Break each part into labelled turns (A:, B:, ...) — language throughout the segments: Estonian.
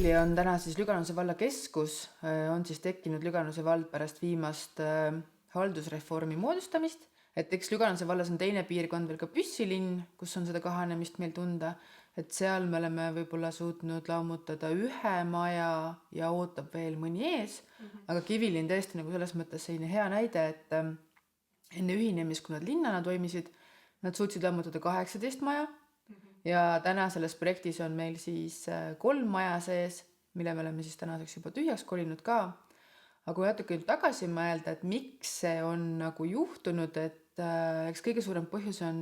A: Kivili on täna siis Lüganuse valla keskus, on siis tekkinud Lüganuse vald pärast viimast haldusreformi moodustamist, et eks Lüganuse vallas on teine piirkond veel ka Püssilinn, kus on seda kahanemist meil tunda, et seal me oleme võib-olla suutnud lammutada ühe maja ja ootab veel mõni ees, aga Kivili on tõesti nagu selles mõttes selline hea näide, et enne ühinemist, kui nad linnana toimisid, nad suutsid lammutada 18 maja ja täna selles projektis on meil siis 3 maja sees, mille me oleme siis tänaseks juba tühjaks kolinud ka. Aga kui natuke tagasi mõelda, et miks see on nagu juhtunud, et eks kõige suurem põhjus on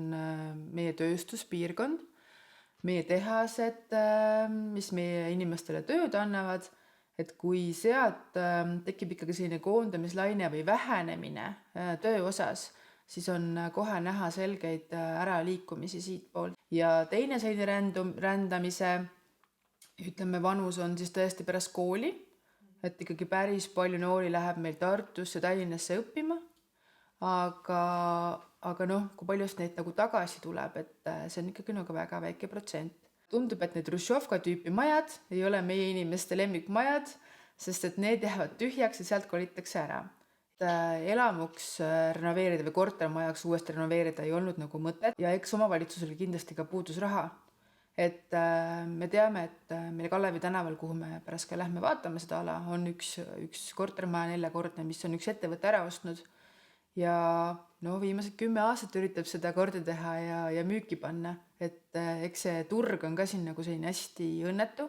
A: meie tööstuspiirkond, meie tehased, mis meie inimestele tööd annavad, et kui sealt tekib ikkagi selline koondamislaine või vähenemine töö osas, siis on kohe näha selgeid äraliikumisi siit poolt. Ja teine selline rändamise, ütleme, vanus on siis tõesti pärast kooli, et ikkagi päris palju noori läheb meil Tartusse, Tallinnasse õppima, aga noh, kui paljust neid nagu tagasi tuleb, et see on ikkagi nagu väga väike protsent. Tundub, et need Hruštšovka tüüpi majad ei ole meie inimeste lemmikmajad, sest et need jäävad tühjaks ja sealt kolitakse ära. Elamuks renoveerida või kortermajaks uuesti renoveerida ei olnud nagu mõtet ja eks omavalitsusel kindlasti ka puudus raha. Et me teame, et meil Kalevi tänaval, kuhu me pärast ka lähme vaatame seda ala, on üks kortermaja 4-kordne, mis on üks ettevõte ära ostnud ja viimased 10 aastat üritab seda korda teha ja müüki panna, et eks see turg on ka siin nagu selline hästi õnnetu,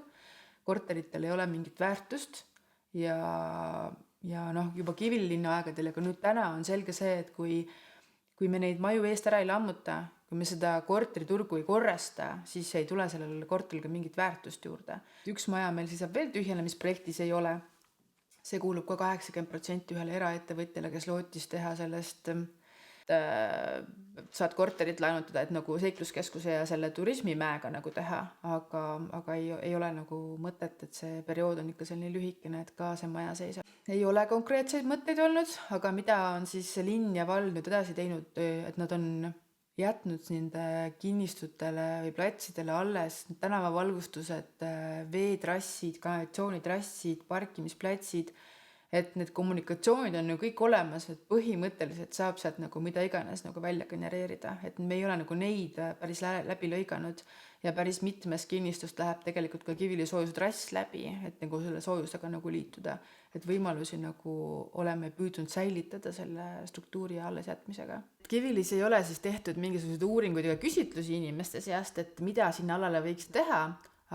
A: korteritel ei ole mingit väärtust ja juba Kivilinna aegadel, aga nüüd täna on selge see, et kui me neid maju eest ära ei lammuta, kui me seda korteriturgu ei korrasta, siis ei tule sellele korteril ka mingit väärtust juurde. Üks maja meil siis veel tühjenemisprojektis ei ole. See kuulub ka 80% ühele eraettevõtjale, kes lootis teha sellest, saad korterit laenutada, et nagu seikluskeskuse ja selle turismimäega nagu teha, aga ei ole nagu mõtet, et see periood on ikka selline lühikene, et ka see maja seisab. Ei ole konkreetseid mõtteid olnud, aga mida on siis linn ja vald nüüd edasi teinud, et nad on jätnud nende kinnistutele või platsidele alles tänavavalgustused, veetrassid, kanalisatsioonitrassid, parkimisplatsid, et need kommunikatsioonid on ju kõik olemas, et põhimõtteliselt saab sealt nagu mida iganes nagu välja genereerida, et me ei ole nagu neid päris läbi lõiganud ja päris mitmes kinnistust läheb tegelikult ka Kivili soojustrass läbi, et nagu selle soojusega nagu liituda, et võimalusi nagu oleme püüdnud säilitada selle struktuuri alles jätmisega. Kivilis ei ole siis tehtud mingisuguseid uuringuid ega küsitlusi inimeste seast, et mida sinna alale võiks teha,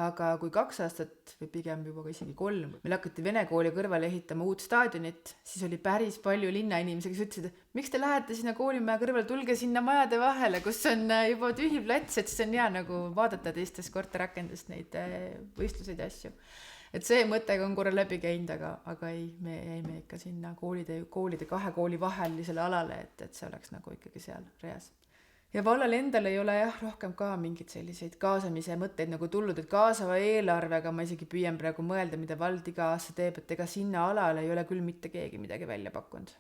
A: aga kui 2 aastat või pigem juba isegi 3, meil hakati Vene kooli kõrvale ehitama uut staadionit, siis oli päris palju linnainimesi, kes ütlesid, et miks te lähete sinna koolimaja kõrvale, tulge sinna majade vahele, kus on juba tühi plats, et siis on hea nagu vaadata teistest korterrakendust neid võistluseid ja asju. Et see mõttega on korra läbi käinud, aga ei, me jäime ikka sinna koolide 2 kooli vahelisele alale, et see oleks nagu ikkagi seal reas. Ja vallal endal ei ole rohkem ka mingid selliseid kaasamise mõtteid nagu tulnud, et kaasava eelarvega ma isegi püüan praegu mõelda, mida vald iga aasta teeb, et ega sinna alale ei ole küll mitte keegi midagi välja pakkunud.